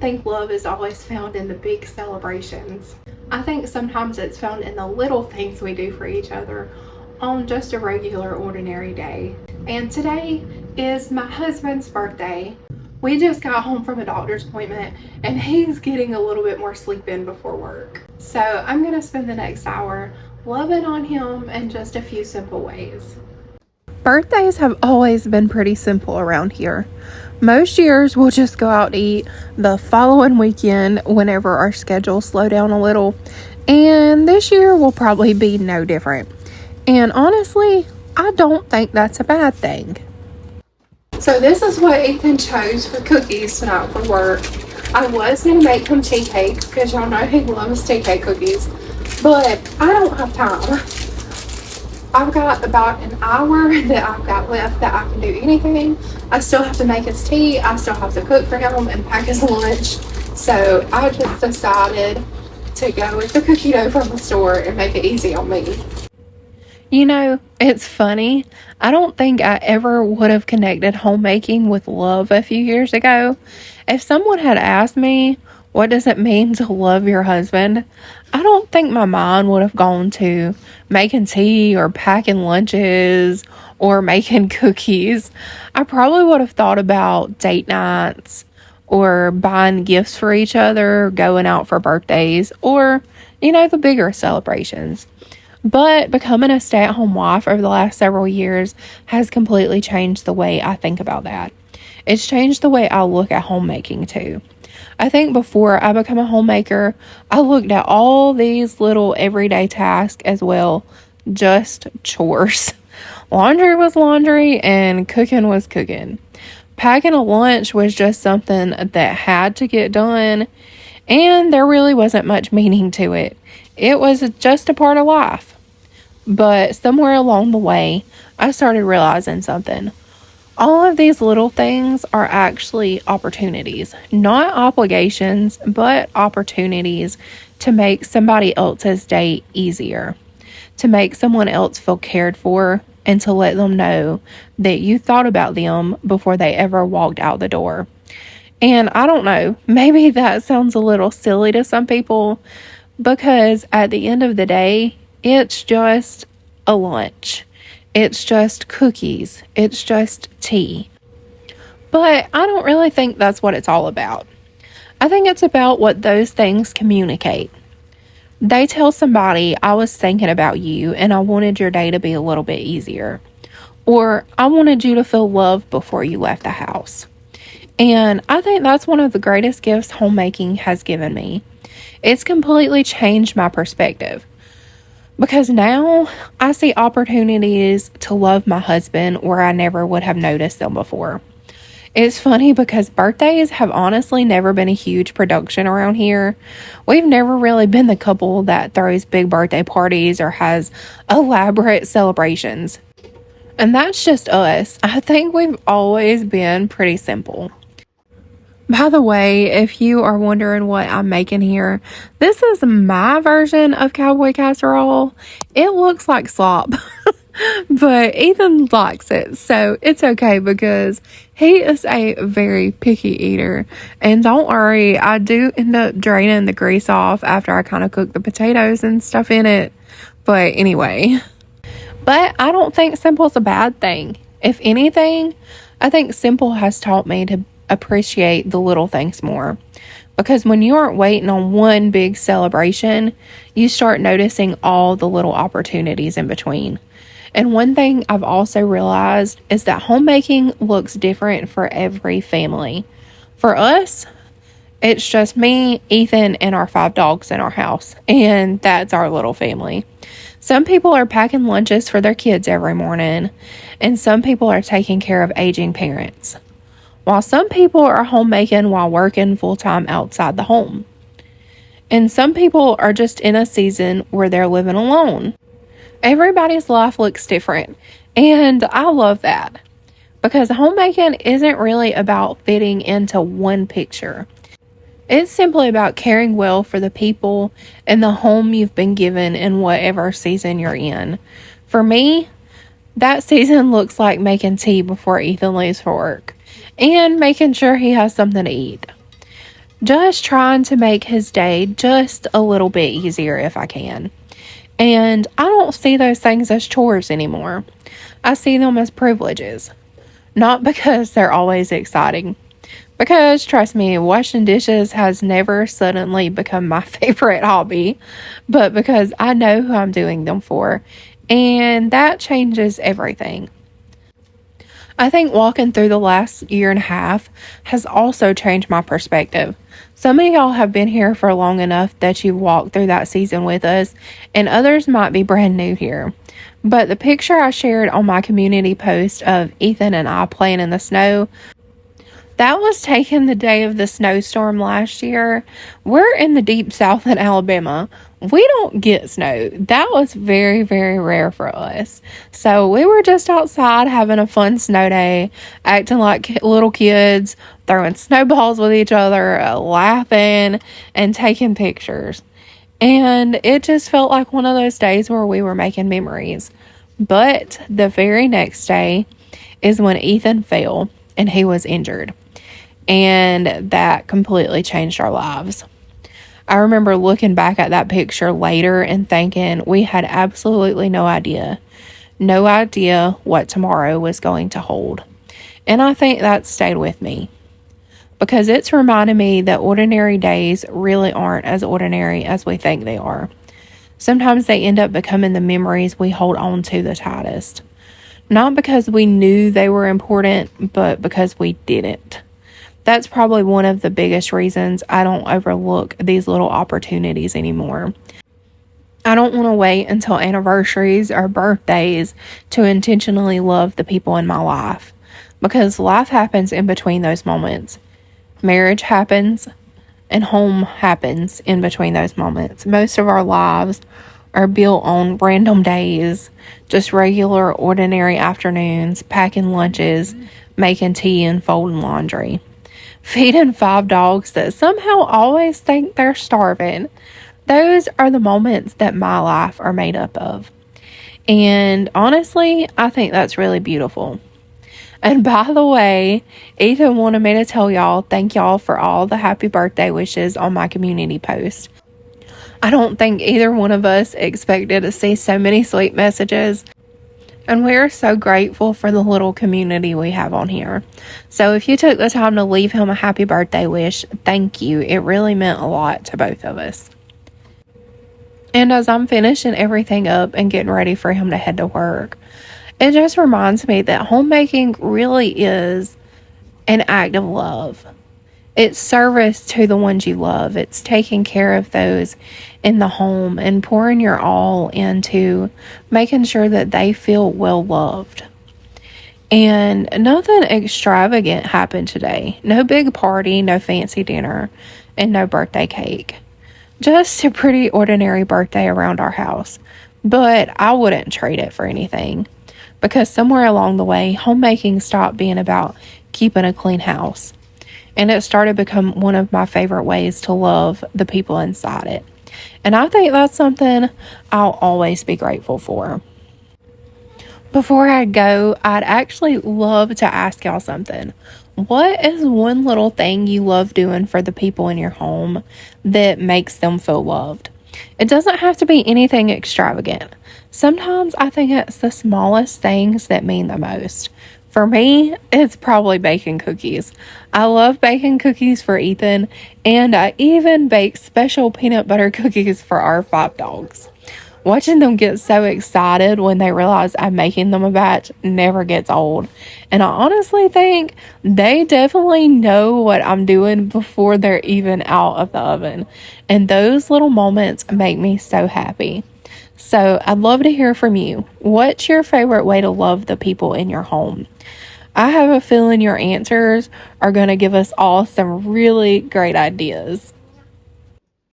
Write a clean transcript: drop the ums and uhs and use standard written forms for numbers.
think love is always found in the big celebrations. I think sometimes it's found in the little things we do for each other on just a regular, ordinary day. And today is my husband's birthday. We just got home from a doctor's appointment and he's getting a little bit more sleep in before work. So I'm gonna spend the next hour loving on him in just a few simple ways. Birthdays have always been pretty simple around here. Most years we'll just go out to eat the following weekend whenever our schedules slow down a little. And this year will probably be no different. And honestly, I don't think that's a bad thing. So this is what Ethan chose for cookies tonight for work. I was going to make him tea cakes because y'all know he loves tea cake cookies. But I don't have time. I've got about an hour that I've got left that I can do anything. I still have to make his tea. I still have to cook for him and pack his lunch. So I just decided to go with the cookie dough from the store and make it easy on me. You know, it's funny. I don't think I ever would have connected homemaking with love a few years ago. If someone had asked me, what does it mean to love your husband? I don't think my mind would have gone to making tea or packing lunches or making cookies. I probably would have thought about date nights or buying gifts for each other, going out for birthdays, or, the bigger celebrations. But becoming a stay-at-home wife over the last several years has completely changed the way I think about that. It's changed the way I look at homemaking too. I think before I became a homemaker, I looked at all these little everyday tasks as well, just chores. Laundry was laundry and cooking was cooking. Packing a lunch was just something that had to get done, and there really wasn't much meaning to it. It was just a part of life. But somewhere along the way, I started realizing something. All of these little things are actually opportunities, not obligations, but opportunities to make somebody else's day easier, to make someone else feel cared for, and to let them know that you thought about them before they ever walked out the door. And I don't know, maybe that sounds a little silly to some people, because at the end of the day, it's just a lunch. It's just cookies. It's just tea. But I don't really think that's what it's all about. I think it's about what those things communicate. They tell somebody, I was thinking about you and I wanted your day to be a little bit easier. Or I wanted you to feel loved before you left the house. And I think that's one of the greatest gifts homemaking has given me. It's completely changed my perspective. Because now I see opportunities to love my husband where I never would have noticed them before. It's funny because birthdays have honestly never been a huge production around here. We've never really been the couple that throws big birthday parties or has elaborate celebrations. And that's just us. I think we've always been pretty simple. By the way, if you are wondering what I'm making here, this is my version of cowboy casserole. It looks like slop, but Ethan likes it, so it's okay because he is a very picky eater. And don't worry, I do end up draining the grease off after I kind of cook the potatoes and stuff in it. But anyway, but I don't think simple is a bad thing. If anything, I think simple has taught me to appreciate the little things more, because when you aren't waiting on one big celebration, you start noticing all the little opportunities in between. And one thing I've also realized is that homemaking looks different for every family. For us, it's just me, Ethan, and our 5 dogs in our house, and that's our little family. Some people are packing lunches for their kids every morning, and some people are taking care of aging parents, while some people are homemaking while working full-time outside the home. And some people are just in a season where they're living alone. Everybody's life looks different, and I love that, because homemaking isn't really about fitting into one picture. It's simply about caring well for the people and the home you've been given in whatever season you're in. For me, that season looks like making tea before Ethan leaves for work and making sure he has something to eat. just trying to make his day just a little bit easier if I can. And I don't see those things as chores anymore. I see them as privileges. Not because they're always exciting. Because, trust me, washing dishes has never suddenly become my favorite hobby. But because I know who I'm doing them for. And that changes everything. I think walking through the last year and a half has also changed my perspective. Some of y'all have been here for long enough that you've walked through that season with us, and others might be brand new here. But the picture I shared on my community post of Ethan and I playing in the snow, that was taken the day of the snowstorm last year. We're in the deep south in Alabama. We don't get snow. That was very, very rare for us. So we were just outside having a fun snow day, acting like little kids, throwing snowballs with each other, laughing, and taking pictures. And it just felt like one of those days where we were making memories. But the very next day is when Ethan fell and he was injured. And that completely changed our lives. I remember looking back at that picture later and thinking we had absolutely no idea what tomorrow was going to hold. And I think that stayed with me because it's reminded me that ordinary days really aren't as ordinary as we think they are. Sometimes they end up becoming the memories we hold on to the tightest. Not because we knew they were important, but because we didn't. That's probably one of the biggest reasons I don't overlook these little opportunities anymore. I don't want to wait until anniversaries or birthdays to intentionally love the people in my life, because life happens in between those moments. Marriage happens and home happens in between those moments. Most of our lives are built on random days, just regular, ordinary afternoons, packing lunches, making tea, and folding laundry. Feeding 5 dogs that somehow always think they're starving. Those are the moments that my life are made up of. And honestly, I think that's really beautiful. And by the way, Ethan wanted me to tell y'all, thank y'all for all the happy birthday wishes on my community post. I don't think either one of us expected to see so many sweet messages. And we are so grateful for the little community we have on here. So if you took the time to leave him a happy birthday wish, thank you. It really meant a lot to both of us. And as I'm finishing everything up and getting ready for him to head to work, it just reminds me that homemaking really is an act of love. It's service to the ones you love. It's taking care of those in the home and pouring your all into making sure that they feel well loved. And nothing extravagant happened today. No big party, no fancy dinner, and no birthday cake. Just a pretty ordinary birthday around our house. But I wouldn't trade it for anything, because somewhere along the way, homemaking stopped being about keeping a clean house. And it started to become one of my favorite ways to love the people inside it. And I think that's something I'll always be grateful for. Before I go, I'd actually love to ask y'all something. What is one little thing you love doing for the people in your home that makes them feel loved? It doesn't have to be anything extravagant. Sometimes I think it's the smallest things that mean the most. For me, it's probably baking cookies. I love baking cookies for Ethan, and I even bake special peanut butter cookies for our 5 dogs. Watching them get so excited when they realize I'm making them a batch never gets old. And I honestly think they definitely know what I'm doing before they're even out of the oven. And those little moments make me so happy. So I'd love to hear from you. What's your favorite way to love the people in your home? I have a feeling your answers are going to give us all some really great ideas.